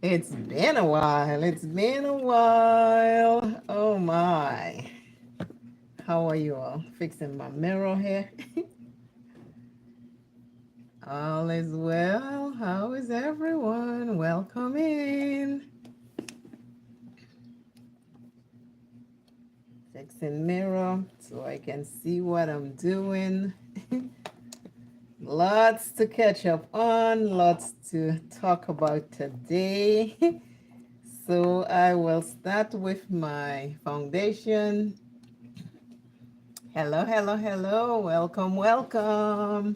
It's been a while. It's been a while. Oh my. How are you all? Fixing my mirror here. All is well. How is everyone? Welcome in. Fixing mirror so I can see what I'm doing. Lots to catch up on, lots to talk about today. So I will start with my foundation. Hello, hello, hello. Welcome, welcome.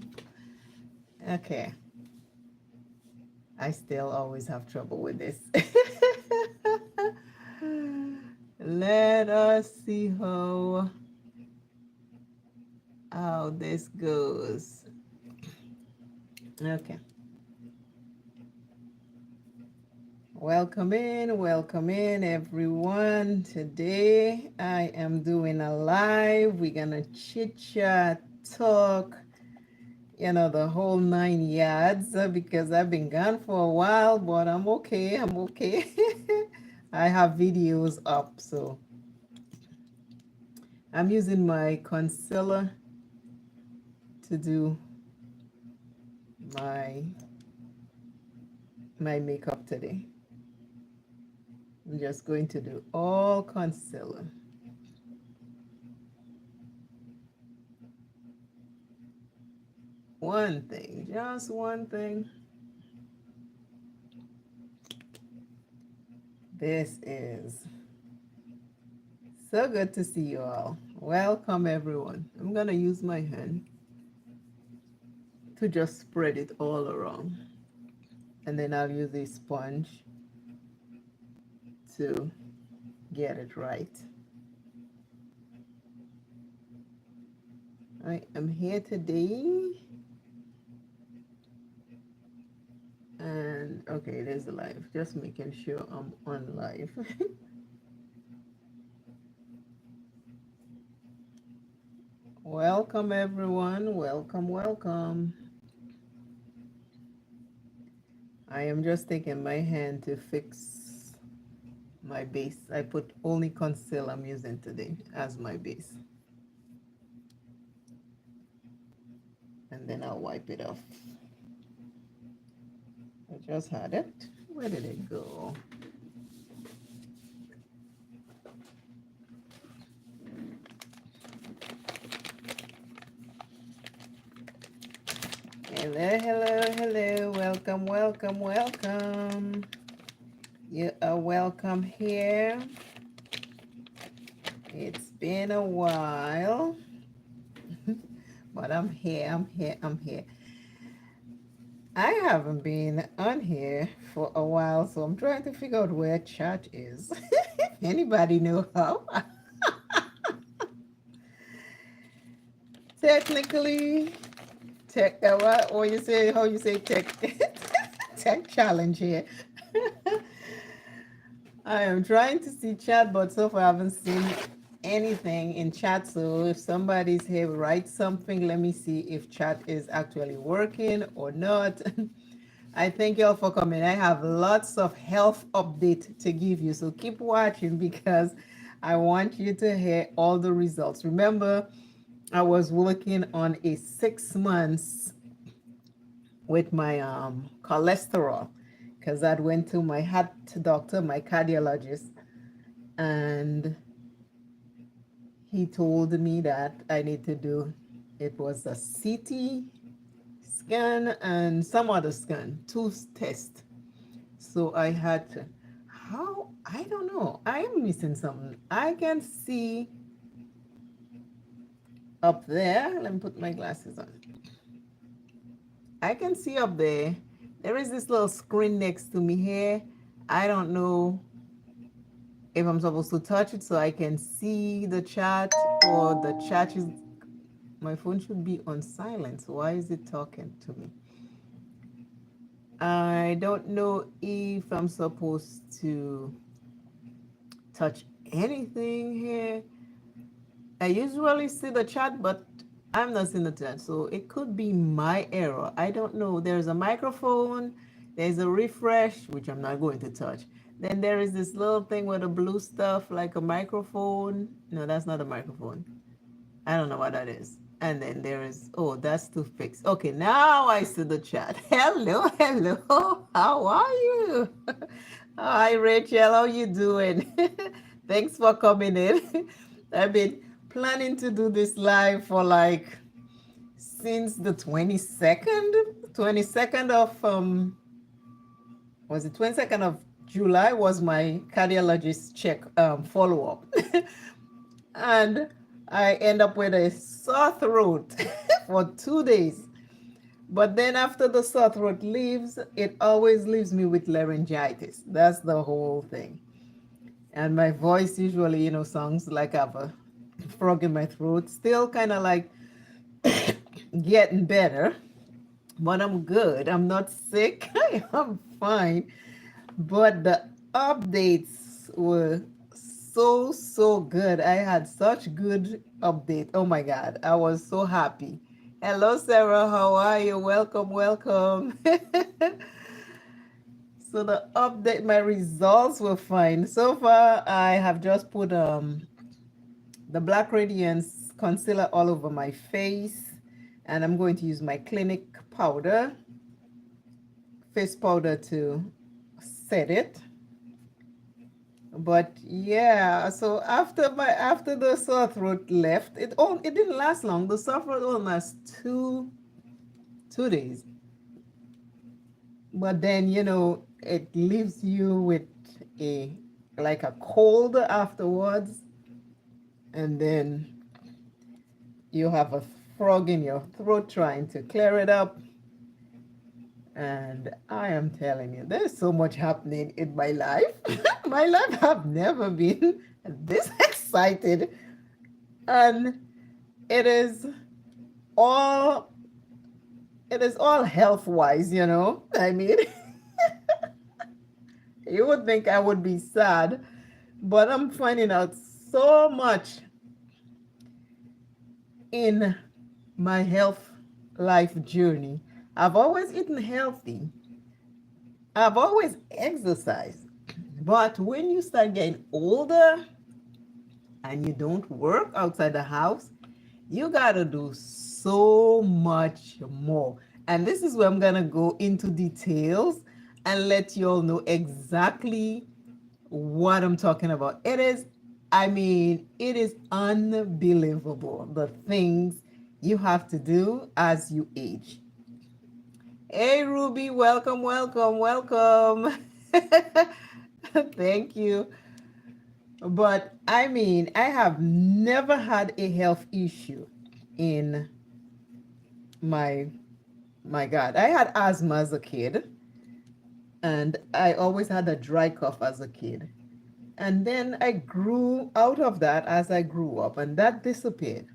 Okay. I still always have trouble with this. Let us see how this goes. Okay. Welcome in everyone. Today I am doing a live. We're gonna chit chat, talk, the whole 9 yards because I've been gone for a while, but I'm okay. I'm okay. I have videos up, so I'm using my concealer to do my my makeup today. I'm just going to do all concealer. One thing, just one thing. This is so good to see you all. Welcome, everyone. I'm going to use my hand to just spread it all around. And then I'll use a sponge to get it right. I am here today. And okay, it is live. Just making sure I'm on live. Welcome, everyone. Welcome, welcome. I am just taking my hand to fix my base. I put only concealer I'm using today as my base. And then I'll wipe it off. I just had it. Where did it go? Hello, hello, hello. Welcome, welcome, welcome. You are welcome here. It's been a while, but I'm here, I'm here, I'm here. I haven't been on here for a while, so I'm trying to figure out where chat is. Anybody know how? Technically, what you say, how you say tech, tech challenge here. I am trying to see chat, but so far I haven't seen anything in chat. So if somebody's here, write something. Let me see if chat is actually working or not. I thank you all for coming. I have lots of health update to give you. So keep watching because I want you to hear all the results. Remember, I was working on a 6 months with my cholesterol because I went to my heart doctor, my cardiologist, and he told me that I need to do, it was a CT scan and some other scan, two tests. So I had to, I don't know, I am missing something. I can see up there, let me put my glasses on. I can see up there, there is this little screen next to me here. I don't know if I'm supposed to touch it so I can see the chat, or the chat is, my phone should be on silent. Why is it talking to me? I don't know if I'm supposed to touch anything here. I usually see the chat, but I'm not seeing the chat. So it could be my error. I don't know. There's a microphone. There's a refresh, which I'm not going to touch. Then there is this little thing with a blue stuff like a microphone. No, that's not a microphone. I don't know what that is. And then there is, oh, that's to fix. Okay, now I see the chat. Hello, hello. How are you? Hi, Rachel. How you doing? Thanks for coming in. I've been planning to do this live for like since the 22nd of was it 22nd of July was my cardiologist check follow up. And I end up with a sore throat for 2 days. But then after the sore throat leaves, it always leaves me with laryngitis. That's the whole thing. And my voice usually, sounds like I have a frog in my throat. Still kind of like getting better, but I'm good. I'm not sick. I'm fine. But the updates were so good. I had such good update. Oh my God, I was so happy. Hello, Sarah. How are you? Welcome, welcome. So the update, my results were fine. So far, I have just put the Black Radiance concealer all over my face, and I'm going to use my Clinic powder, face powder to set it. But yeah, so after the sore throat left, it didn't last long. The sore throat only lasted two days. But then it leaves you with a like a cold afterwards, and then you have a frog in your throat trying to clear it up. And I am telling you, there's so much happening in my life. My life have never been this excited. And it is all health wise, I mean, you would think I would be sad, but I'm finding out so much in my health life journey. I've always eaten healthy. I've always exercised. But when you start getting older and you don't work outside the house, you got to do so much more. And this is where I'm going to go into details and let you all know exactly what I'm talking about. It is unbelievable the things you have to do as you age. Hey, Ruby, welcome, welcome, welcome. Thank you. But I have never had a health issue in my God. I had asthma as a kid, and I always had a dry cough as a kid. And then I grew out of that as I grew up, and that disappeared.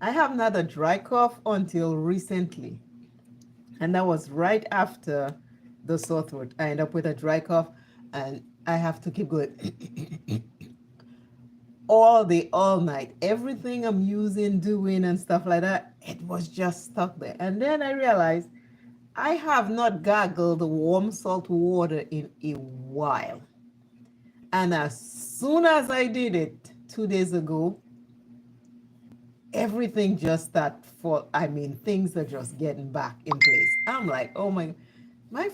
I haven't had a dry cough until recently. And that was right after the sore throat. I end up with a dry cough, and I have to keep going all day, all night. Everything I'm using, doing, and stuff like that, it was just stuck there. And then I realized I have not gargled warm salt water in a while. And as soon as I did it 2 days ago, everything just started things are just getting back in place. I'm like, oh my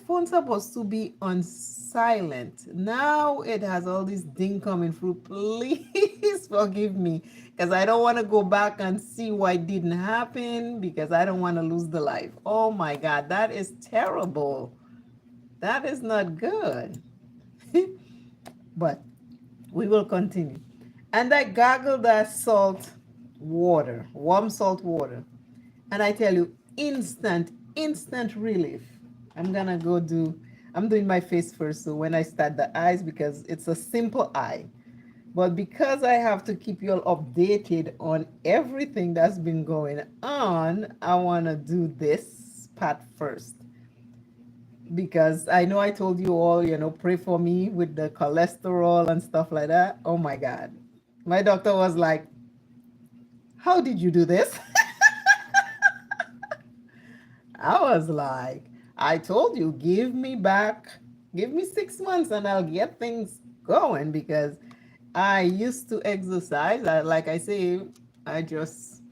phone's supposed to be on silent. Now it has all this ding coming through. Please forgive me, because I don't want to go back and see why it didn't happen, because I don't want to lose the life. Oh my God, that is terrible. That is not good. But we will continue. And I gargled that salt water, warm salt water. And I tell you, instant relief. I'm doing my face first. So when I start the eyes, because it's a simple eye. But because I have to keep you all updated on everything that's been going on, I want to do this part first. Because I know I told you all, pray for me with the cholesterol and stuff like that. Oh my God. My doctor was like, how did you do this? I I told you, give me 6 months and I'll get things going because I used to exercise. Like I say, I just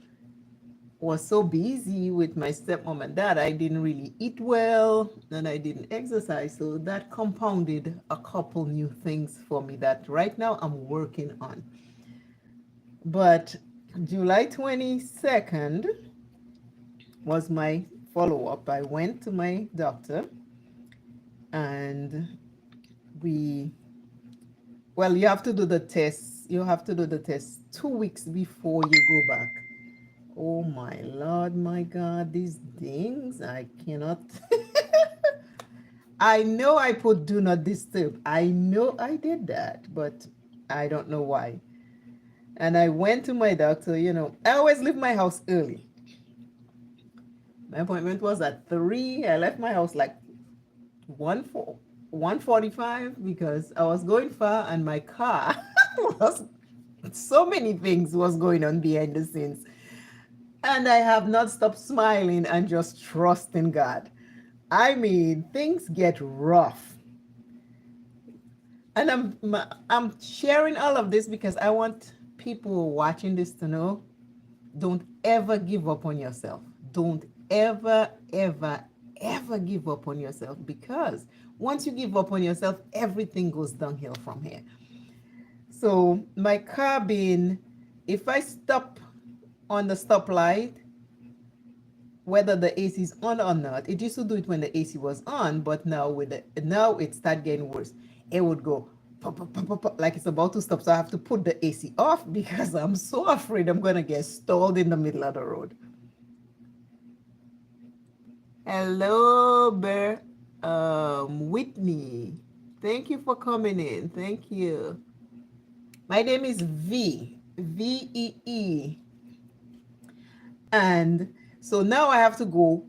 was so busy with my stepmom and dad. I didn't really eat well and I didn't exercise. So that compounded a couple new things for me that right now I'm working on. But July 22nd was my follow up. I went to my doctor and we, well, you have to do the test. You have to do the test 2 weeks before you go back. Oh my Lord, my God, these things, I cannot. I know I put do not disturb. I know I did that, but I don't know why. And I went to my doctor, I always leave my house early. My appointment was at 3. I left my house like 1:45 because I was going far and my car was so many things was going on behind the scenes. And I have not stopped smiling and just trusting God. I mean, things get rough. And I'm sharing all of this because I want people watching this to know, don't ever give up on yourself. Don't ever, ever, ever give up on yourself, because once you give up on yourself, everything goes downhill from here. So my car being, if I stop on the stoplight, whether the AC is on or not, it used to do it when the AC was on, but now now it start getting worse. It would go pop, pop, pop, pop, pop, like it's about to stop. So I have to put the AC off because I'm so afraid I'm gonna get stalled in the middle of the road. Hello, Whitney. Thank you for coming in. Thank you. My name is VEE. And so now I have to go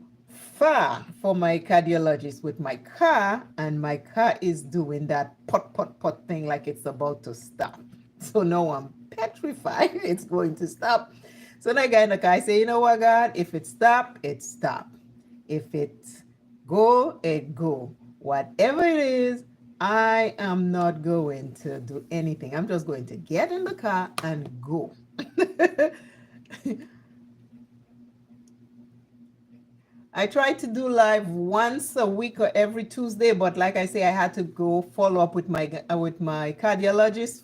far for my cardiologist with my car, and my car is doing that pot, pot, pot thing like it's about to stop. So now I'm petrified it's going to stop. So then I got in the car, I say, you know what, God, if it stop, it stop. If it go, it go. Whatever it is, I am not going to do anything. I'm just going to get in the car and go. I try to do live once a week or every Tuesday, but like I say, I had to go follow up with my cardiologist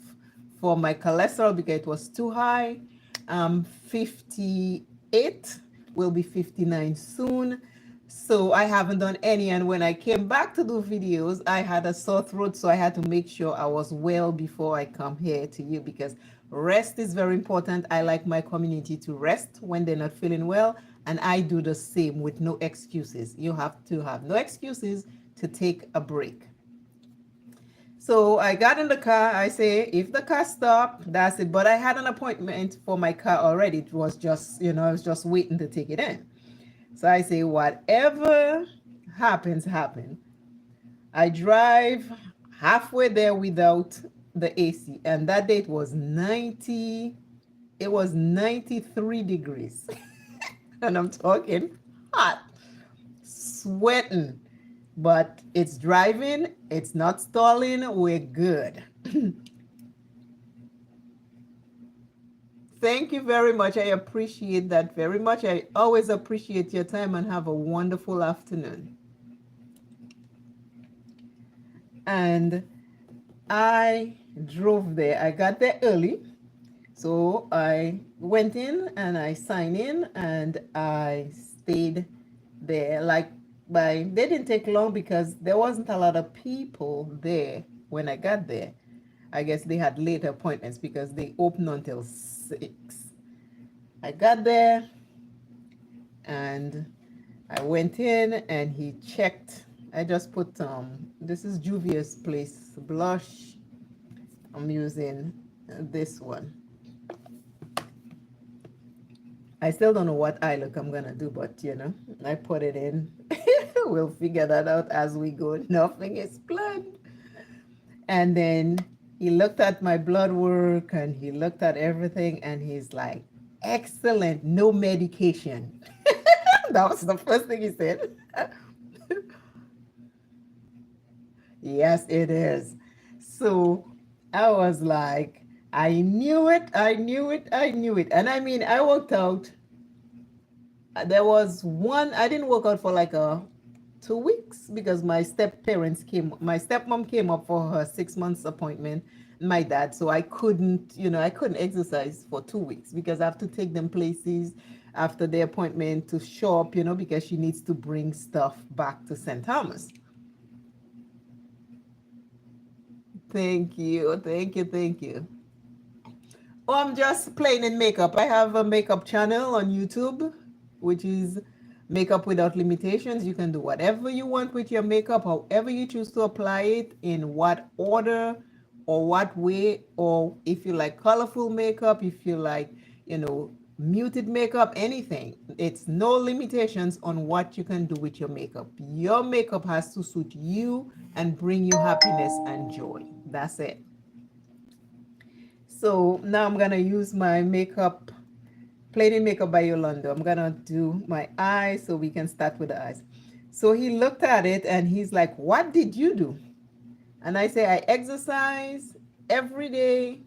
for my cholesterol because it was too high. 58, will be 59 soon. So I haven't done any. And when I came back to do videos, I had a sore throat. So I had to make sure I was well before I come here to you, because rest is very important. I like my community to rest when they're not feeling well. And I do the same with no excuses. You have to have no excuses to take a break. So I got in the car. I say, if the car stopped, that's it. But I had an appointment for my car already. It was just, I was just waiting to take it in. So I say, whatever happens, happen. I drive halfway there without the AC. And that day it was 93 degrees. And I'm talking hot, sweating, but it's driving, it's not stalling, we're good. Thank you very much. I appreciate that very much. I always appreciate your time, and have a wonderful afternoon. And I drove there. I got there early. So I went in and I signed in and I stayed there. They didn't take long because there wasn't a lot of people there when I got there. I guess they had late appointments because they open until 6. I got there and I went in and he checked. I just put this is Juvia's Place blush. I'm using this one. I still don't know what eye look I'm gonna do, but I put it in. We'll figure that out as we go. Nothing is planned. And then he looked at my blood work and he looked at everything and he's like, excellent, no medication. That was the first thing he said. Yes, it is. So I was like, I knew it, I knew it, I knew it. And I mean, I worked out. There was one, I didn't work out for like 2 weeks because my stepmom came up for her 6 months appointment, my dad. So I couldn't, I couldn't exercise for 2 weeks because I have to take them places after the appointment to shop, because she needs to bring stuff back to St. Thomas. Thank you, thank you, thank you. Oh, I'm just playing in makeup. I have a makeup channel on YouTube, which is Makeup Without Limitations. You can do whatever you want with your makeup, however you choose to apply it, in what order or what way, or if you like colorful makeup, if you like, muted makeup, anything. It's no limitations on what you can do with your makeup. Your makeup has to suit you and bring you happiness and joy. That's it. So now I'm gonna use my makeup, Plain Makeup by Yolanda. I'm gonna do my eyes so we can start with the eyes. So he looked at it and he's like, "What did you do?" And I say, "I exercise every day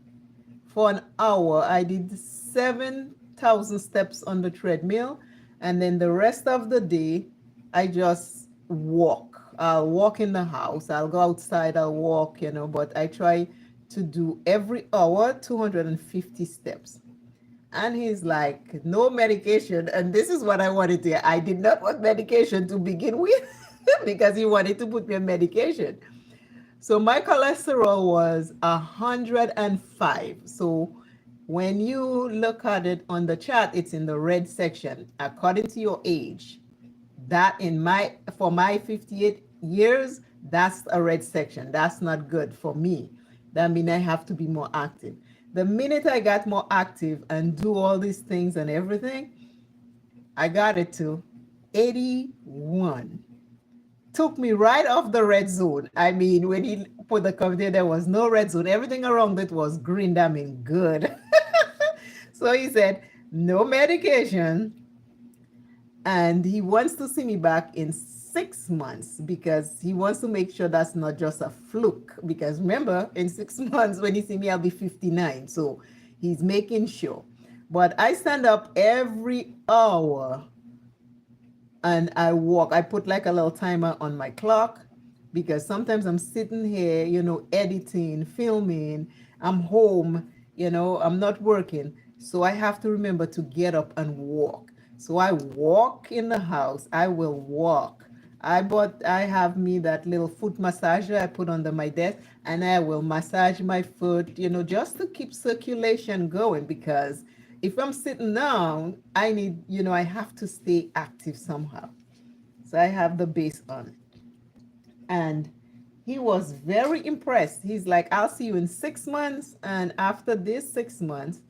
for an hour. I did 7,000 steps on the treadmill, and then the rest of the day, I just walk. I'll walk in the house. I'll go outside. I'll walk, but I try to do every hour 250 steps." And he's like, "No medication." And this is what I wanted to hear. I did not want medication to begin with because he wanted to put me on medication. So my cholesterol was 105. So when you look at it on the chart, it's in the red section. According to your age, that for my 58 years, that's a red section. That's not good for me. That means I have to be more active. The minute I got more active and do all these things and everything, I got it to 81. Took me right off the red zone. I mean, when he put the cover there was no red zone. Everything around it was green. I mean, good. So he said, "No medication." And he wants to see me back in 6 months because he wants to make sure that's not just a fluke. Because remember, in 6 months, when you see me, I'll be 59. So he's making sure. But I stand up every hour and I walk. I put like a little timer on my clock because sometimes I'm sitting here, editing, filming. I'm home, I'm not working. So I have to remember to get up and walk. So I walk in the house. I will walk. I have me that little foot massager I put under my desk, and I will massage my foot, just to keep circulation going because if I'm sitting down, I need, I have to stay active somehow. So I have the base on. And he was very impressed. He's like, "I'll see you in 6 months. And after this 6 months,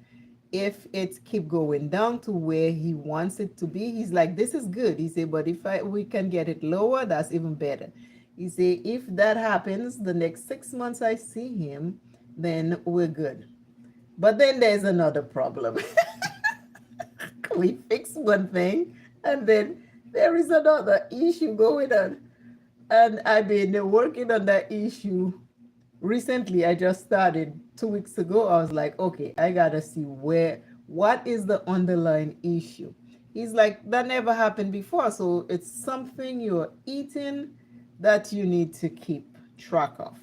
if it keep going down to where he wants it to be," he's like, "This is good." He said, "But if we can get it lower, that's even better." He said, "If that happens, the next 6 months I see him, then we're good." But then there's another problem. We fix one thing and then there is another issue going on. And I've been working on that issue recently. I just started 2 weeks ago. I was like, okay, I gotta see what is the underlying issue. He's like, "That never happened before. So it's something you're eating that you need to keep track of."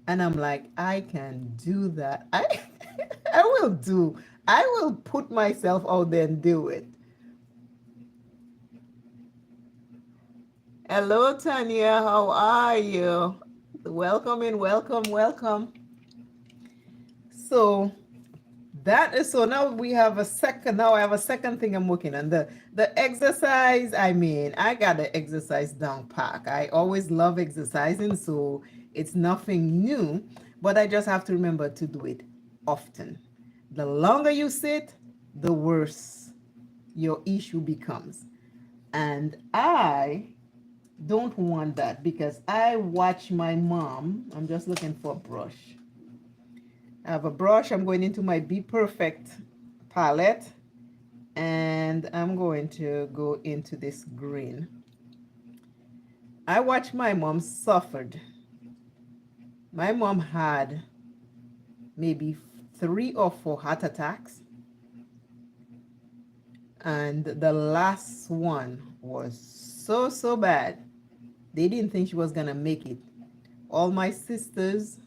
And I'm like, "I can do that. I will do. I will put myself out there and do it." Hello, Tanya. How are you? Welcome in. Welcome, welcome. So so now we have a second. Now I have a second thing I'm working on. The exercise. I mean, I got the exercise down pack. I always love exercising, so it's nothing new. But I just have to remember to do it often. The longer you sit, the worse your issue becomes. And I don't want that because I watch my mom. I'm just looking for a brush. I have a brush. I'm going into my Be Perfect palette and I'm going to go into this green. I watched my mom suffered My mom had maybe 3 or 4 heart attacks, and the last one was so bad. They didn't think she was gonna make it. All my sisters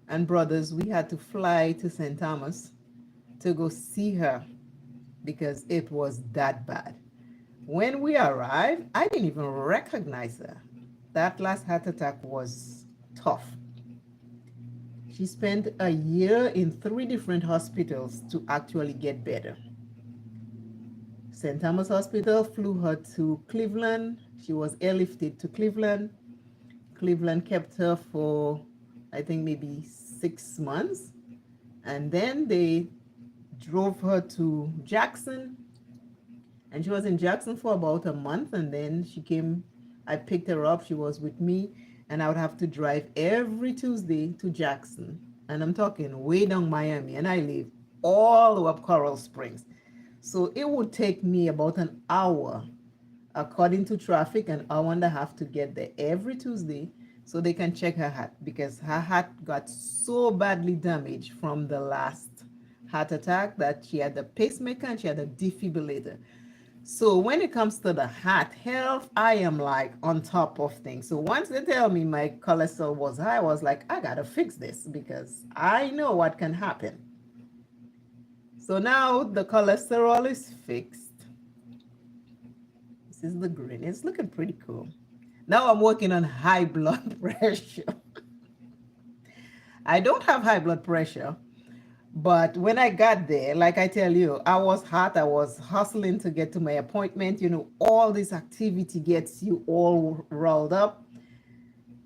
and brothers, we had to fly to St. Thomas to go see her because it was that bad. When we arrived, I didn't even recognize her. That last heart attack was tough. She spent a year in 3 different hospitals to actually get better. St. Thomas Hospital flew her to Cleveland. She was airlifted to Cleveland. Cleveland kept her for, I think, maybe 6 months. And then they drove her to Jackson. And she was in Jackson for about a month. And then she came, I picked her up. She was with me. And I would have to drive every Tuesday to Jackson. And I'm talking way down Miami. And I live all the way up Coral Springs. So it would take me about an hour, according to traffic, an hour and a half to get there every Tuesday so they can check her heart, because her heart got so badly damaged from the last heart attack that she had the pacemaker and she had a defibrillator. So when it comes to the heart health, I am like on top of things. So once they tell me my cholesterol was high, I was like, I gotta fix this because I know what can happen. So now the cholesterol is fixed. This is the green. It's looking pretty cool. Now I'm working on high blood pressure. I don't have high blood pressure, but when I got there, like I tell you, I was hot. I was hustling to get to my appointment. You know, all this activity gets you all rolled up.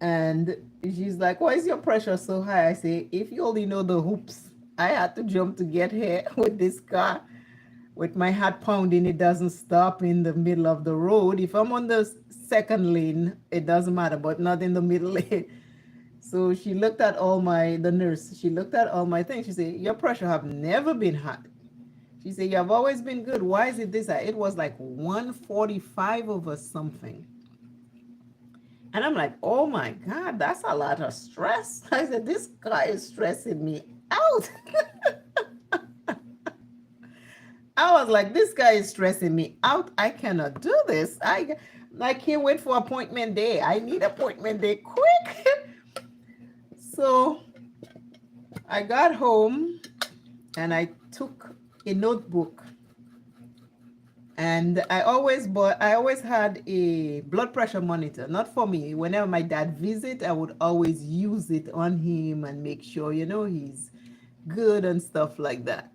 And she's like, why is your pressure so high? I say, if you only know the hoops I had to jump to get here with this car. With my heart pounding, it doesn't stop in the middle of the road. If I'm on the second lane, it doesn't matter, but not in the middle lane. So she looked at the nurse, she looked at all my things. She said, your pressure have never been high. She said, you have always been good. Why is it this high? It was like 145 over something. And I'm like, oh my God, that's a lot of stress. I said, this guy is stressing me out. I was like, this guy is stressing me out. I cannot do this. I can't wait for appointment day. I need appointment day quick. So I got home and I took a notebook, and I always had a blood pressure monitor, not for me. Whenever my dad visit, I would always use it on him and make sure, you know, he's good and stuff like that.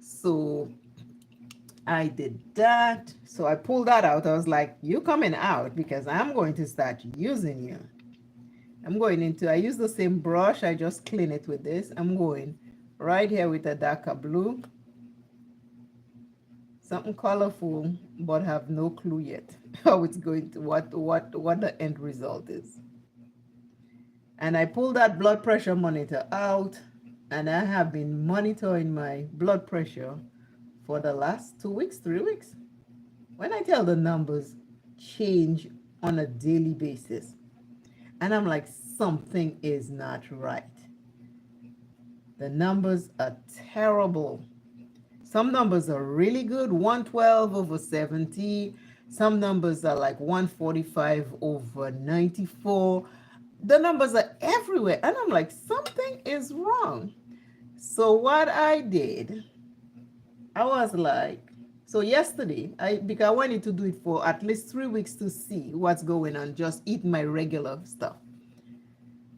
So I did that. So I pulled that out. I was like, you coming out because I'm going to start using you. I use the same brush. I just clean it with this. I'm going right here with a darker blue. Something colorful, but have no clue yet how it's going to, what the end result is. And I pulled that blood pressure monitor out, and I have been monitoring my blood pressure for the last 2 weeks, 3 weeks. When I tell the numbers change on a daily basis, and I'm like, something is not right. The numbers are terrible. Some numbers are really good, 112 over 70. Some numbers are like 145 over 94. The numbers are everywhere. And I'm like, something is wrong. So what I did, I was like, so yesterday, because I wanted to do it for at least 3 weeks to see what's going on, just eat my regular stuff.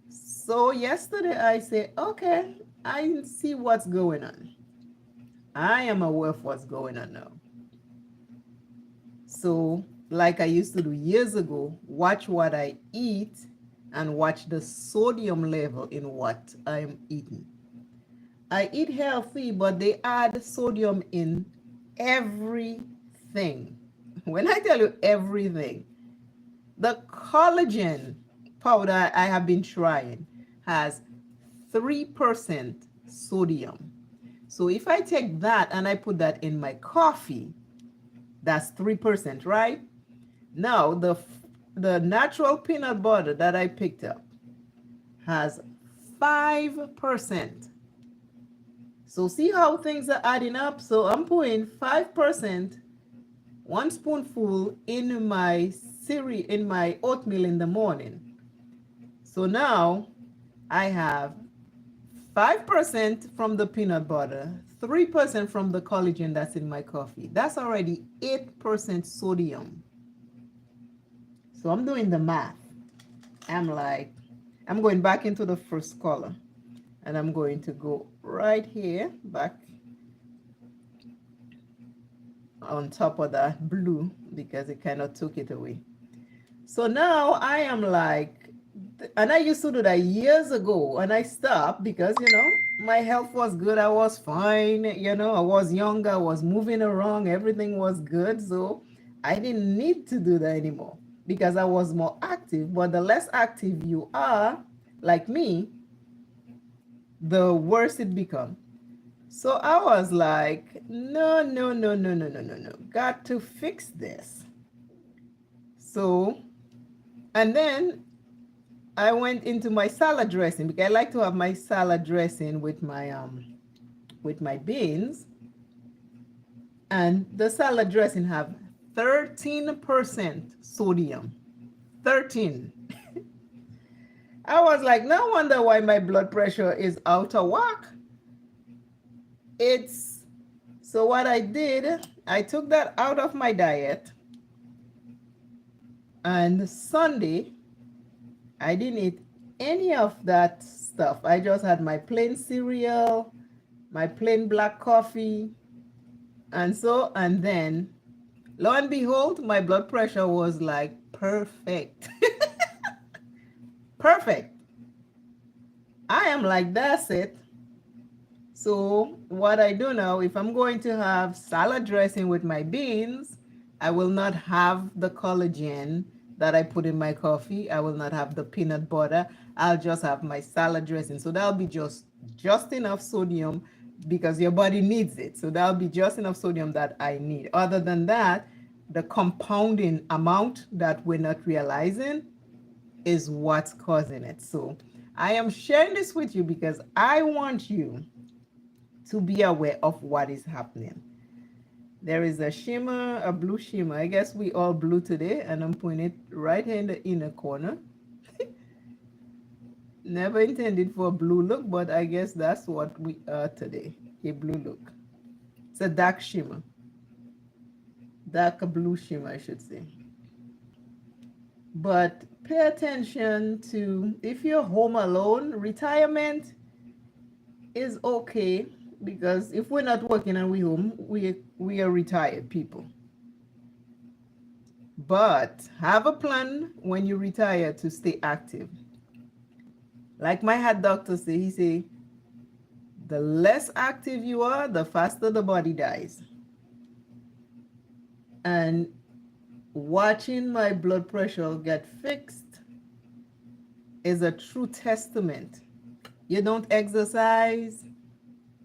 So yesterday I said, okay, I see what's going on. I am aware of what's going on now. So like I used to do years ago, watch what I eat and watch the sodium level in what I'm eating. I eat healthy, but they add sodium in everything. When I tell you everything, the collagen powder I have been trying has 3% sodium. So if I take that and I put that in my coffee, that's 3%, right? Now the natural peanut butter that I picked up has 5%. So see how things are adding up? So I'm putting 5%, 1 spoonful in my cereal, in my oatmeal in the morning. So now I have 5% from the peanut butter, 3% from the collagen that's in my coffee. That's already 8% sodium. So I'm doing the math. I'm going back into the first color, and I'm going to go right here, back on top of that blue because it kind of took it away. So now I am like, and I used to do that years ago, and I stopped because, my health was good. I was fine. I was younger. I was moving around. Everything was good. So I didn't need to do that anymore because I was more active. But the less active you are, like me, the worse it becomes. So I was like, no, no, no, no, no, no, no, no. Got to fix this. So, and then I went into my salad dressing because I like to have my salad dressing with my beans. And the salad dressing have 13% sodium. 13. I was like, no wonder why my blood pressure is out of whack. So what I did, I took that out of my diet. And Sunday, I didn't eat any of that stuff. I just had my plain cereal, my plain black coffee. And then, lo and behold, my blood pressure was like perfect. Perfect. I am like, that's it. So what I do now, if I'm going to have salad dressing with my beans, I will not have the collagen that I put in my coffee. I will not have the peanut butter. I'll just have my salad dressing. So that'll be just enough sodium because your body needs it. So that'll be just enough sodium that I need. Other than that, the compounding amount that we're not realizing is what's causing it. So I am sharing this with you because I want you to be aware of what is happening. There is a shimmer, a blue shimmer. I guess we all blue today, and I'm putting it right here in the inner corner. Never intended for a blue look, but I guess that's what we are today, a blue look. It's a dark shimmer. Dark blue shimmer, I should say. But pay attention to, if you're home alone, retirement is okay. Because if we're not working and we're home, we are retired people. But have a plan when you retire to stay active. Like my head doctor say, he say, the less active you are, the faster the body dies. And watching my blood pressure get fixed is a true testament. You don't exercise,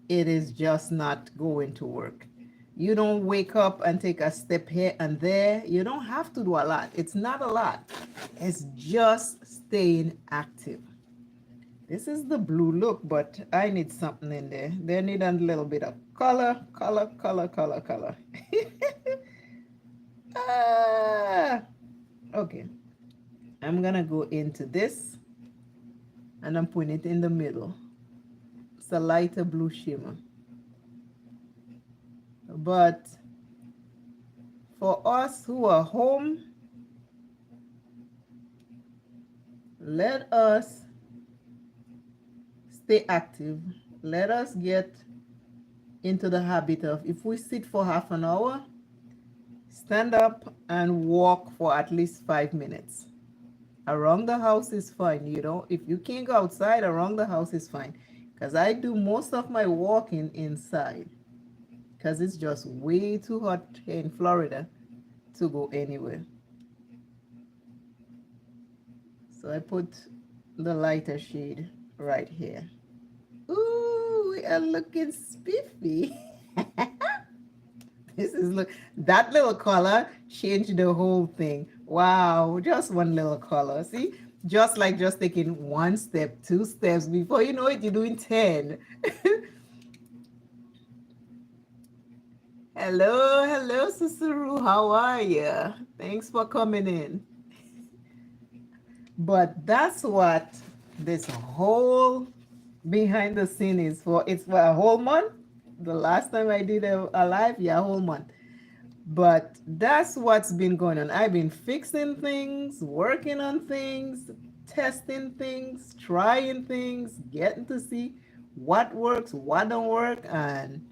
it is just not going to work. You don't wake up and take a step here and there. You don't have to do a lot. It's not a lot. It's just staying active. This is the blue look, but I need something in there. They need a little bit of color. Okay. I'm gonna go into this and I'm putting it in the middle. It's a lighter blue shimmer. But for us who are home, let us stay active. Let us get into the habit of, if we sit for half an hour, stand up and walk for at least 5 minutes. Around the house is fine. If you can't go outside, around the house is fine. Because I do most of my walking inside. Because it's just way too hot here in Florida to go anywhere. So I put the lighter shade right here. Ooh, we are looking spiffy. That little color changed the whole thing. Wow, just one little color. See, just taking one step, two steps. Before you know it, you're doing 10. Hello, hello, Susaru. How are you? Thanks for coming in. But that's what this whole behind the scene is for. It's for a whole month. The last time I did a live, yeah, a whole month. But that's what's been going on. I've been fixing things, working on things, testing things, trying things, getting to see what works, what don't work, and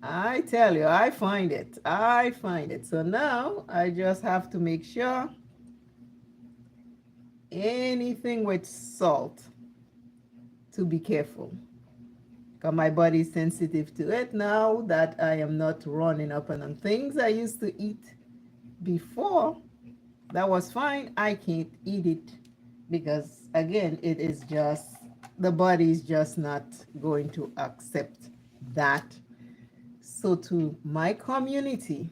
I tell you, I find it. I find it. So now I just have to make sure anything with salt to be careful. Because my body is sensitive to it now that I am not running up and on things I used to eat before. That was fine. I can't eat it because, again, it is just, the body is just not going to accept that. So, to my community,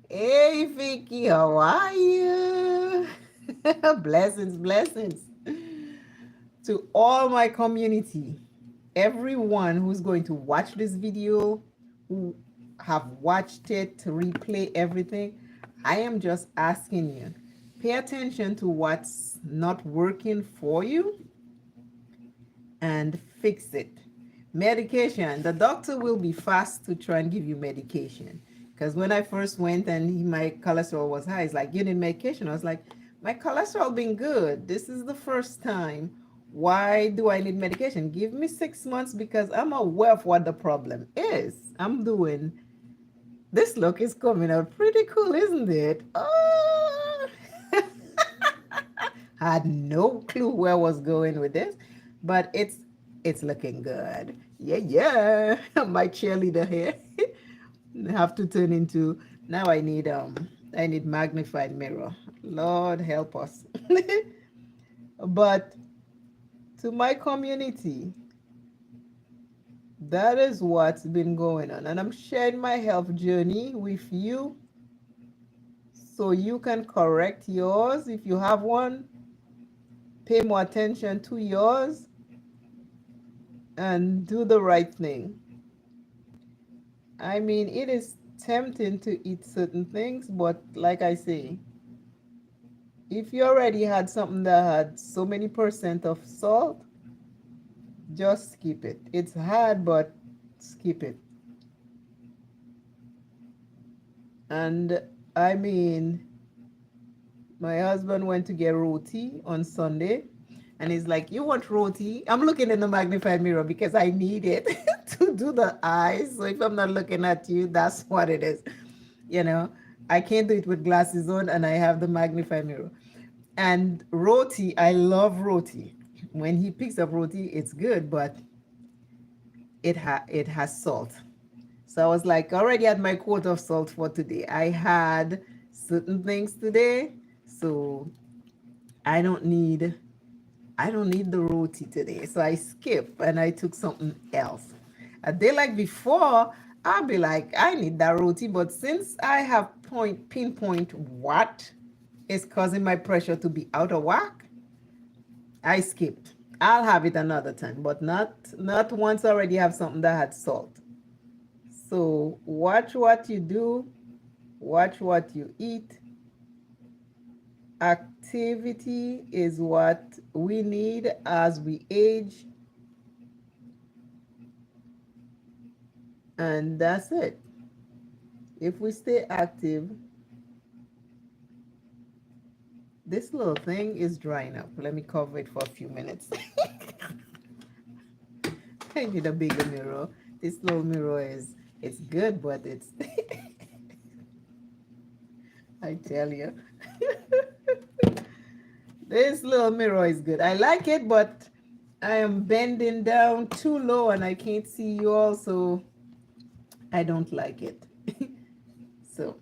hey, Vicky, how are you? Blessings, blessings. To all my community, everyone who's going to watch this video, who have watched it, replay everything, I am just asking you, pay attention to what's not working for you and fix it. Medication, the doctor will be fast to try and give you medication. Because when I first went and my cholesterol was high, it's like, you need medication. I was like, my cholesterol been good. This is the first time. Why do I need medication? Give me 6 months because I'm aware of what the problem is. I'm doing, this look is coming out pretty cool, isn't it? Oh, I had no clue where I was going with this, but it's looking good. Yeah, yeah. My cheerleader here. Have to turn into, now I need magnified mirror. Lord help us. But to my community, that is what's been going on. And I'm sharing my health journey with you so you can correct yours. If you have one, pay more attention to yours and do the right thing. I mean, it is tempting to eat certain things, but like I say, if you already had something that had so many percent of salt, just skip it. It's hard, but skip it. And I mean, my husband went to get roti on Sunday, and he's like, "You want roti?" I'm looking in the magnified mirror because I need it to do the eyes. So if I'm not looking at you, that's what it is. You know, I can't do it with glasses on, and I have the magnified mirror. And roti, I love roti. When he picks up roti, it's good, but it has salt. So I was like, already had my quota of salt for today. I had certain things today, so I don't need the roti today. So I skip and I took something else. A day like before, I'll be like, I need that roti, but since I have pinpoint what is causing my pressure to be out of whack, I skipped. I'll have it another time, but not once I already have something that had salt. So watch what you do, watch what you eat. Activity is what we need as we age. And that's it. If we stay active, this little thing is drying up. Let me cover it for a few minutes. I need a bigger mirror. This little mirror it's good, but it's I tell you. This little mirror is good. I like it, but I am bending down too low and I can't see you all, so I don't like it. So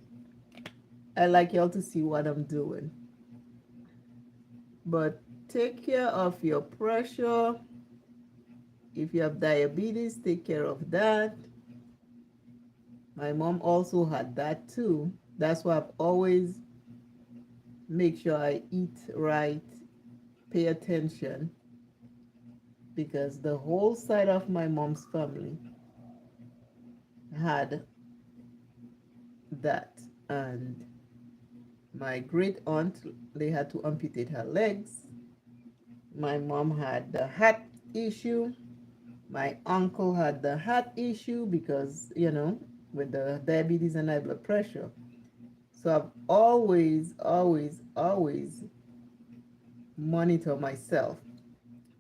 I like y'all to see what I'm doing. But take care of your pressure. If you have diabetes, take care of that. My mom also had that too. That's why I've always make sure I eat right, pay attention, because the whole side of my mom's family had that. And my great aunt, they had to amputate her legs. My mom had the heart issue. My uncle had the heart issue because, with the diabetes and high blood pressure. So I've always, always, always monitor myself.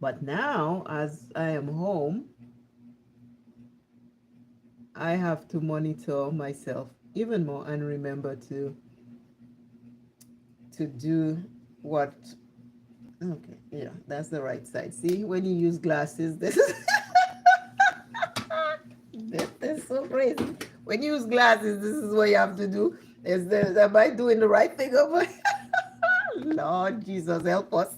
But now, as I am home, I have to monitor myself even more and remember to do what. Okay, yeah, that's the right side. See, when you use glasses, this is this is so crazy. When you use glasses, this is what you have to do. Am I doing the right thing over here? Lord Jesus, help us.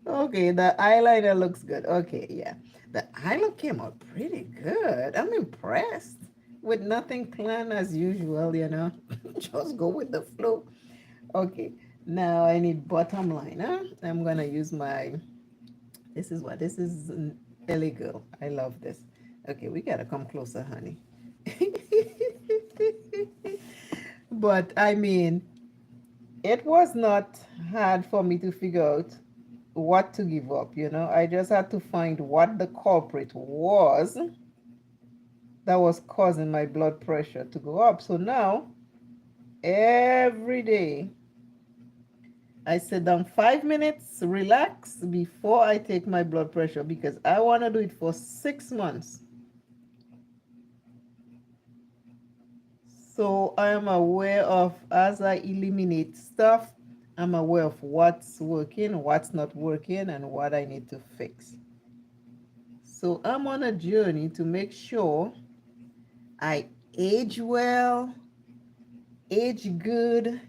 Okay, the eyeliner looks good. Okay, yeah. The eyeliner came out pretty good. I'm impressed. With nothing planned as usual. Just go with the flow. Okay, now I need bottom liner. I'm gonna use my, this is an LA Girl. I love this. Okay, we gotta come closer, honey. But I mean, it was not hard for me to figure out what to give up. I just had to find what the culprit was that was causing my blood pressure to go up. So now, every day, I sit down 5 minutes, relax before I take my blood pressure because I want to do it for 6 months. So I am aware of, as I eliminate stuff, I'm aware of what's working, what's not working, and what I need to fix. So I'm on a journey to make sure I age well, age good,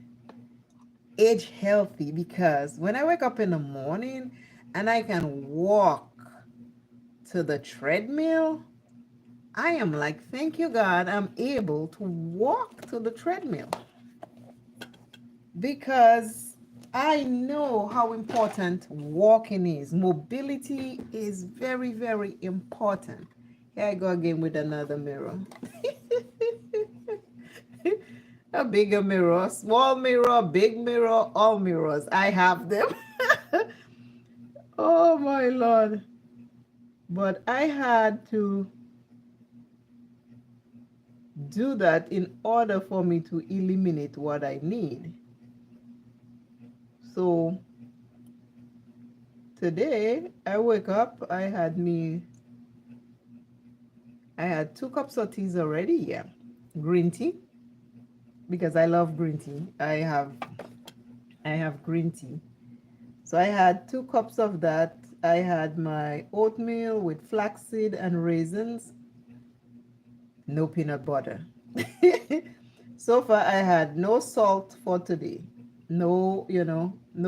age healthy, because when I wake up in the morning and I can walk to the treadmill, I am like, thank you, God, I'm able to walk to the treadmill because I know how important walking is. Mobility is very, very important. Here I go again with another mirror. A bigger mirror, small mirror, big mirror, all mirrors. I have them. Oh my Lord. But I had to do that in order for me to eliminate what I need. So today I wake up, I had 2 cups of tea already, yeah. Green tea, because I love green tea. I have green tea. So I had 2 cups of that. I had my oatmeal with flaxseed and raisins, no peanut butter. So far I had no salt for today. No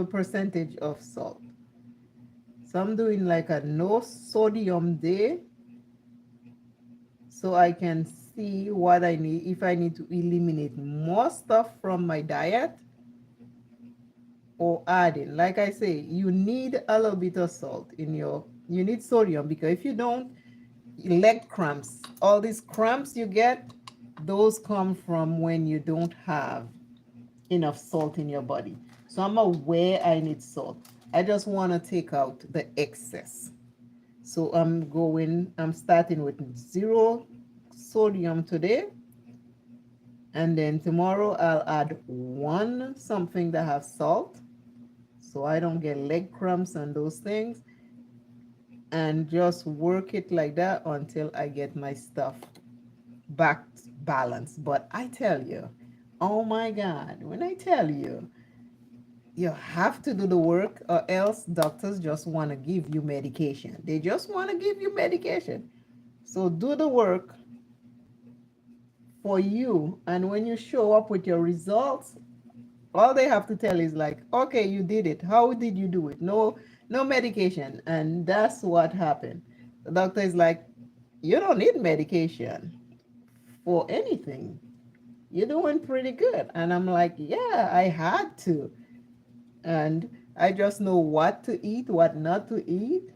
percentage of salt. So I'm doing like a no sodium day so I can see what I need, if I need to eliminate more stuff from my diet or adding. Like I say, you need a little bit of salt you need sodium, because if you don't, leg cramps, all these cramps you get, those come from when you don't have enough salt in your body. So I'm aware I need salt. I just want to take out the excess. So I'm starting with 0 sodium today. And then tomorrow I'll add 1 something that has salt, so I don't get leg cramps and those things. And just work it like that until I get my stuff back balanced. But I tell you, oh my God, when I tell you, you have to do the work, or else doctors just want to give you medication. They just want to give you medication. So do the work for you. And when you show up with your results, all they have to tell is like, okay, you did it. How did you do it? No medication. And that's what happened. The doctor is like, you don't need medication for anything. you're doing pretty good. And I'm like, yeah, I had to. And I just know what to eat, what not to eat,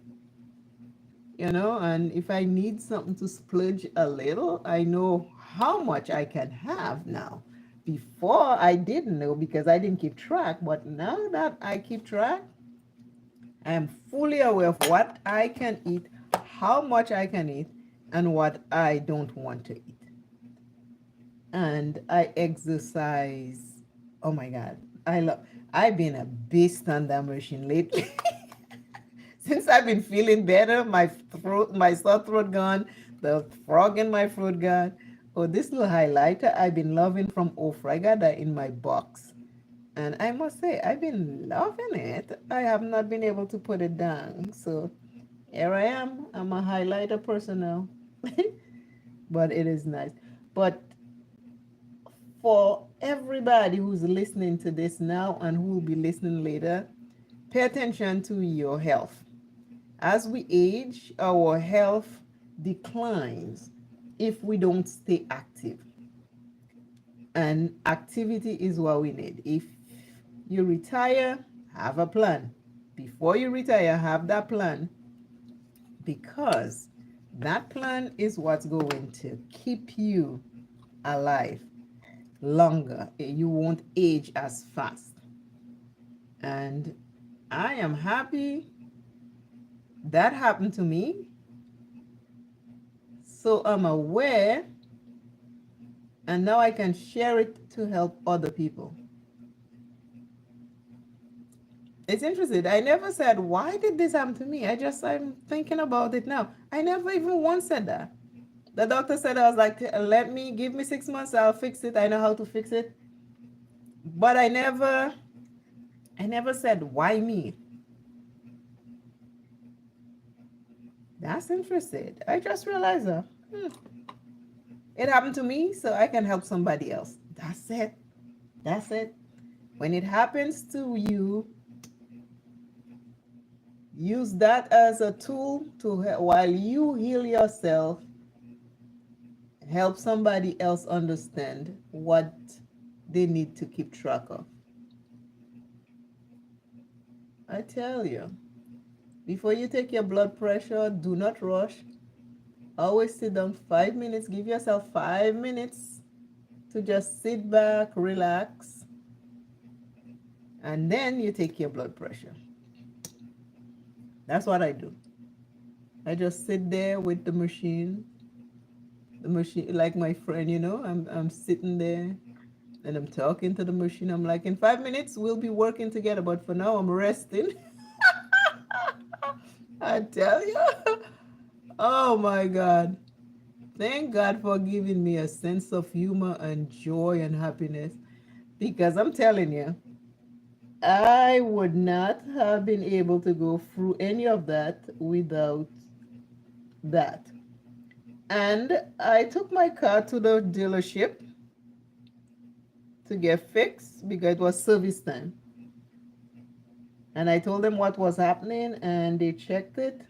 and if I need something to splurge a little, I know how much I can have now. Before I didn't know because I didn't keep track, but now that I keep track, I am fully aware of what I can eat, how much I can eat, and what I don't want to eat. And I exercise. Oh my God. I've been a beast on that machine lately. Since I've been feeling better, my sore throat gone, the frog in my throat gone. Oh, this little highlighter I've been loving from Ofra. I got that in my box. And I must say, I've been loving it. I have not been able to put it down. So here I am. I'm a highlighter person now. But it is nice. But for everybody who's listening to this now and who will be listening later, pay attention to your health. As we age, our health declines if we don't stay active. And activity is what we need. If you retire, have a plan. Before you retire, have that plan, because that plan is what's going to keep you alive longer. You won't age as fast. And I am happy that happened to me. So I'm aware, and now I can share it to help other people. It's interesting. I never said, why did this happen to me? I'm thinking about it now. I never even once said that. The doctor said, I was like, give me 6 months, I'll fix it. I know how to fix it. But I never said, why me? That's interesting. I just realized that. It happened to me, so I can help somebody else. That's it. That's it. When it happens to you, use that as a tool to while you heal yourself, help somebody else understand what they need to keep track of. I tell you, before you take your blood pressure, do not rush. Always sit down 5 minutes. Give yourself 5 minutes to just sit back, relax, and then you take your blood pressure. That's what I do. I just sit there with the machine, like my friend, I'm sitting there and I'm talking to the machine. I'm like, in 5 minutes we'll be working together, but for now I'm resting. I tell you. Oh my God. Thank God for giving me a sense of humor and joy and happiness, because I'm telling you, I would not have been able to go through any of that without that. And I took my car to the dealership to get fixed because it was service time. And I told them what was happening, and they checked it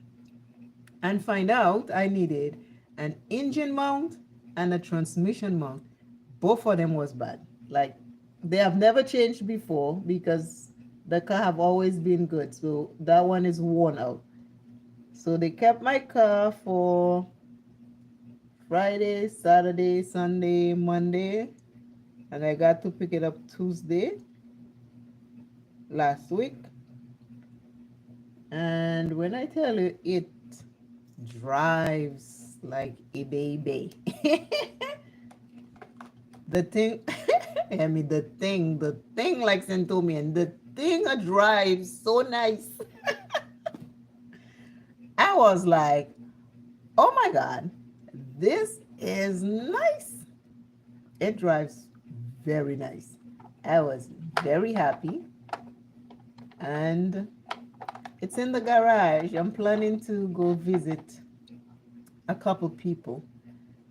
and find out I needed an engine mount and a transmission mount. Both of them was bad. Like, they have never changed before because the car have always been good. So that one is worn out. So they kept my car for Friday, Saturday, Sunday, Monday, and I got to pick it up Tuesday last week. And when I tell you, it drives like a baby. The thing, the thing like Centomian, the thing drives so nice. I was like, oh my God, this is nice. It drives very nice. I was very happy. And it's in the garage. I'm planning to go visit a couple people.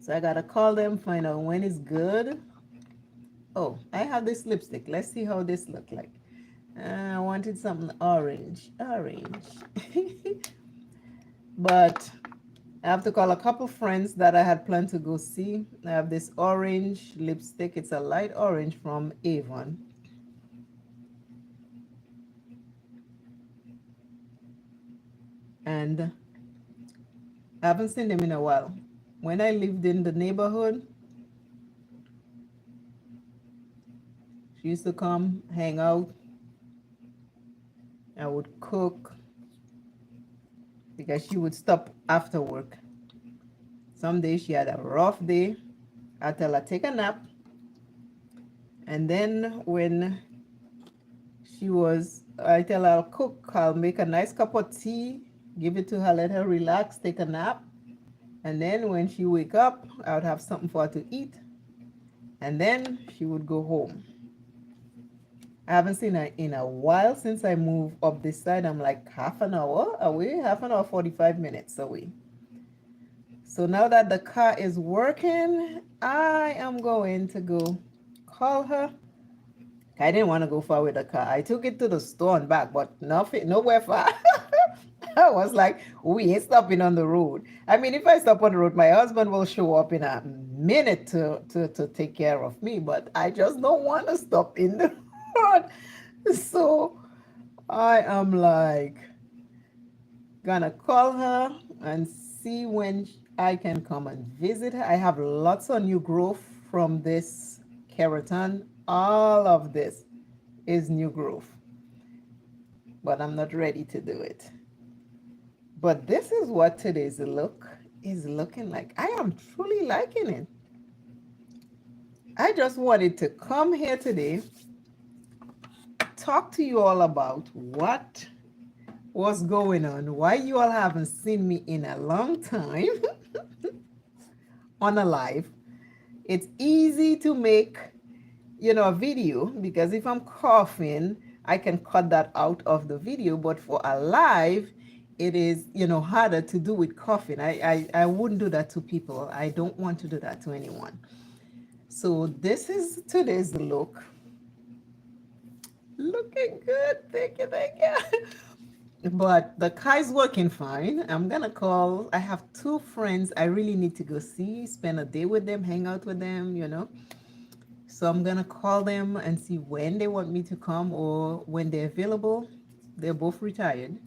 So I gotta call them, find out when it's good. Oh, I have this lipstick. Let's see how this look like. I wanted something orange. But I have to call a couple friends that I had planned to go see. I have this orange lipstick. It's a light orange from Avon. And I haven't seen them in a while. When I lived in the neighborhood, she used to come, hang out. I would cook because she would stop after work. Some days she had a rough day. I tell her, take a nap. And then when I tell her I'll cook, I'll make a nice cup of tea, give it to her, let her relax, take a nap. And then when she wake up, I would have something for her to eat. And then she would go home. I haven't seen her in a while since I moved up this side. I'm like half an hour away, half an hour, 45 minutes away. So now that the car is working, I am going to go call her. I didn't want to go far with the car. I took it to the store and back, but nothing, nowhere far. I was like, we ain't stopping on the road. I mean, if I stop on the road, my husband will show up in a minute to take care of me, but I just don't want to stop in the road. So I am like, gonna call her and see when I can come and visit her. I have lots of new growth from this keratin. All of this is new growth, but I'm not ready to do it. But this is what today's look is looking like. I am truly liking it. I just wanted to come here today, talk to you all about what was going on, why you all haven't seen me in a long time on a live. It's easy to make, a video because if I'm coughing, I can cut that out of the video. But for a live, it is, harder to do with coughing. I wouldn't do that to people. I don't want to do that to anyone. So this is today's look. Looking good. Thank you, thank you. But the car is working fine. I'm gonna call. I have two friends I really need to go see, spend a day with them, hang out with them. So I'm gonna call them and see when they want me to come or when they're available. They're both retired.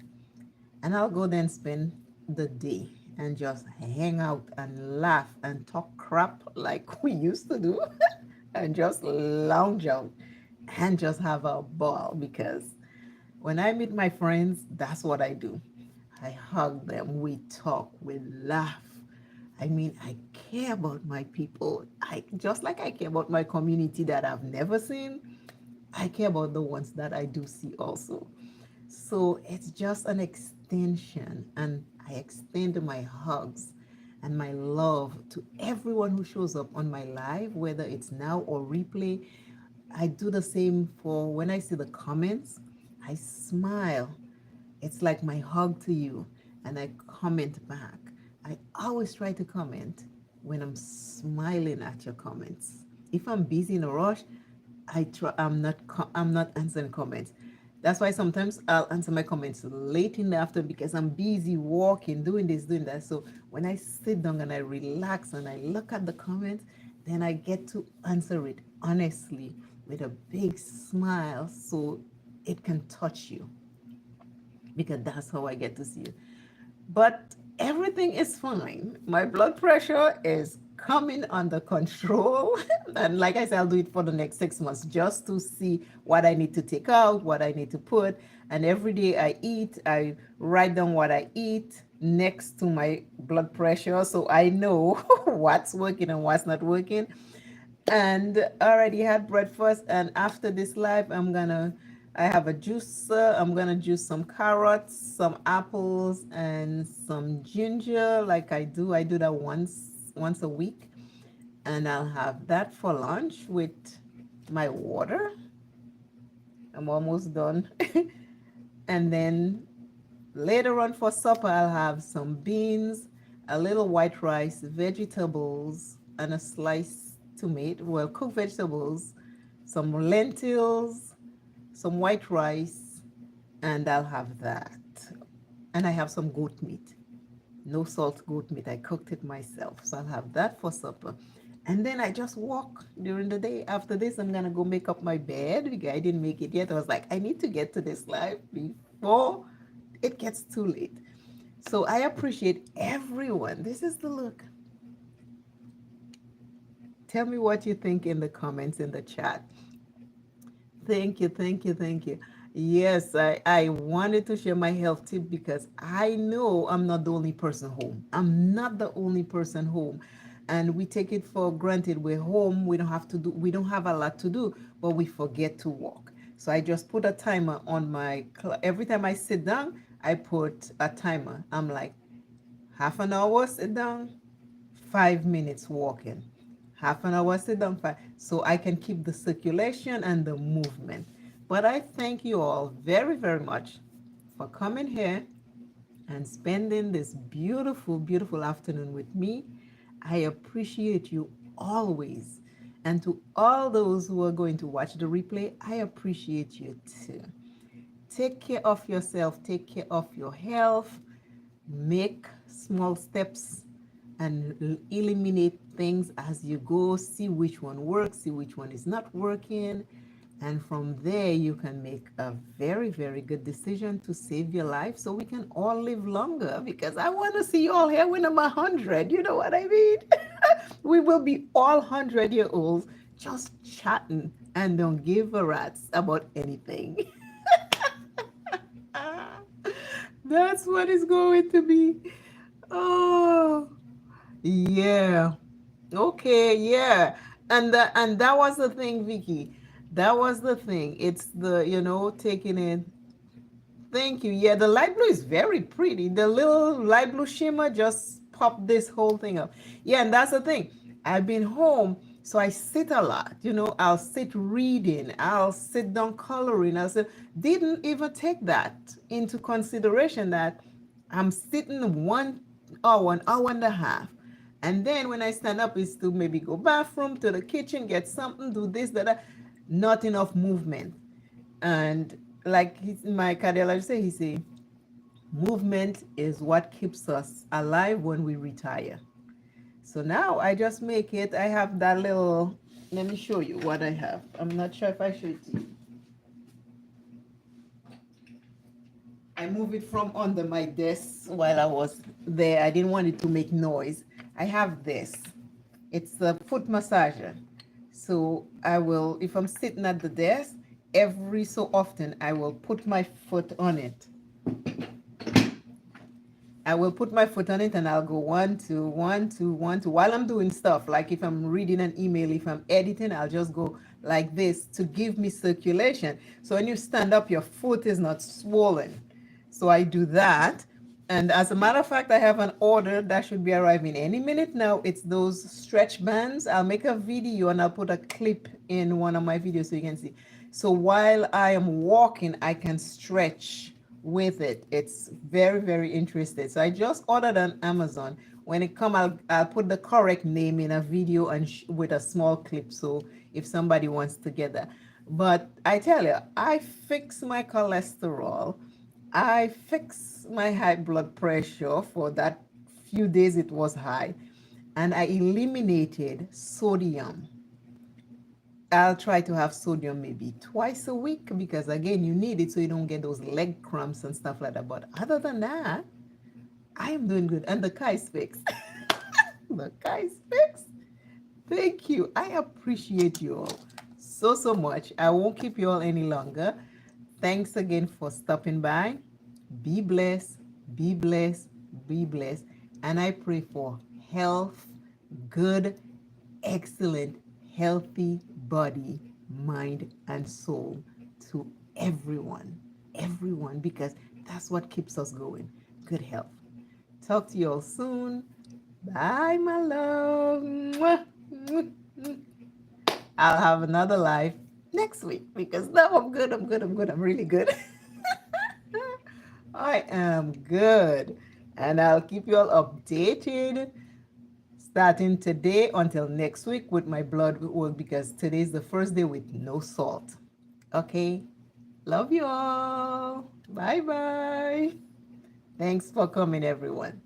And I'll go then spend the day and just hang out and laugh and talk crap like we used to do and just lounge out and just have a ball because when I meet my friends, that's what I do. I hug them, we talk, we laugh. I mean, I care about my people. I just like I care about my community that I've never seen. I care about the ones that I do see also. So it's just an extension, and I extend my hugs and my love to everyone who shows up on my live, whether it's now or replay. I do the same for when I see the comments. I smile. It's like my hug to you, and I comment back. I always try to comment when I'm smiling at your comments. If I'm busy in a rush, I'm not answering comments. That's why sometimes I'll answer my comments late in the afternoon because I'm busy walking, doing this, doing that. So when I sit down and I relax and I look at the comments, then I get to answer it honestly with a big smile so it can touch you because that's how I get to see you. But everything is fine. My blood pressure is coming under control. And like I said, I'll do it for the next 6 months just to see what I need to take out, what I need to put. And every day I eat, I write down what I eat next to my blood pressure so I know what's working and what's not working. And I already had breakfast. And after this live, I have a juicer. I'm gonna juice some carrots, some apples, and some ginger. Like I do. I do that once a week, and I'll have that for lunch with my water. I'm almost done. And then later on for supper, I'll have some beans, a little white rice, vegetables, and a sliced tomato. Well, cooked vegetables, some lentils, some white rice, and I'll have that. And I have some goat meat. no salt goat meat. I cooked it myself. So I'll have that for supper. And then I just walk during the day. After this, I'm gonna go make up my bed because I didn't make it yet. I was like, I need to get to this live before it gets too late. So I appreciate everyone. This is the look. Tell me what you think in the comments in the chat. Thank you, thank you, thank you. Yes, I wanted to share my health tip because I know I'm not the only person home. I'm not the only person home. And we take it for granted. We're home. We don't have a lot to do, but we forget to walk. So I just put a timer on every time I sit down, I put a timer. I'm like, half an hour sit down, 5 minutes walking, half an hour sit down, five, so I can keep the circulation and the movement. But I thank you all very, very much for coming here and spending this beautiful, beautiful afternoon with me. I appreciate you always. And to all those who are going to watch the replay, I appreciate you too. Take care of yourself, take care of your health, make small steps and eliminate things as you go. See which one works, see which one is not working. And from there, you can make a very, very good decision to save your life so we can all live longer. Because I want to see you all here when I'm 100. You know what I mean? We will be all 100-year-olds just chatting and don't give a rat's about anything. That's what it's going to be. Oh, yeah. Okay, yeah. And that was the thing, Vicky. That was the thing. It's taking it. Thank you. Yeah, the light blue is very pretty. The little light blue shimmer just popped this whole thing up. Yeah, and that's the thing. I've been home, so I sit a lot. I'll sit reading, I'll sit down coloring. Didn't even take that into consideration that I'm sitting 1 hour, an hour and a half. And then when I stand up, is to maybe go bathroom, to the kitchen, get something, do this, that. Not enough movement. And like my cardiologist say, he say, movement is what keeps us alive when we retire. So now I just make it. I have that little. Let me show you what I have. I'm not sure if I show it to you. I move it from under my desk while I was there. I didn't want it to make noise. I have this. It's a foot massager. So I will, if I'm sitting at the desk, every so often I will put my foot on it. I will put my foot on it and I'll go 1, 2, 1, 2, 1, 2 while I'm doing stuff. Like if I'm reading an email, if I'm editing, I'll just go like this to give me circulation. So when you stand up, your foot is not swollen. So I do that. And as a matter of fact, I have an order that should be arriving any minute now. It's those stretch bands. I'll make a video and I'll put a clip in one of my videos so you can see. So while I am walking, I can stretch with it. It's very, very interesting. So I just ordered on Amazon. When it come, I'll put the correct name in a video and with a small clip. So if somebody wants to get that. But I tell you, I fix my cholesterol. I fix my high blood pressure. For that few days it was high, and I eliminated sodium. I'll try to have sodium maybe twice a week because again you need it so you don't get those leg cramps and stuff like that. But other than that, I am doing good. And the car is fixed. The car is fixed. Thank you. I appreciate you all so, so much. I won't keep you all any longer. Thanks again for stopping by. Be blessed, be blessed, be blessed. And I pray for health, good, excellent, healthy body, mind, and soul to everyone. Everyone, because that's what keeps us going. Good health. Talk to you all soon. Bye, my love. Mwah, mwah, mwah. I'll have another live next week because now I'm good. I'm really good. I am good. And I'll keep you all updated starting today until next week with my blood work because today's the first day with no salt. Okay? Love you all. Bye bye. Thanks for coming, everyone.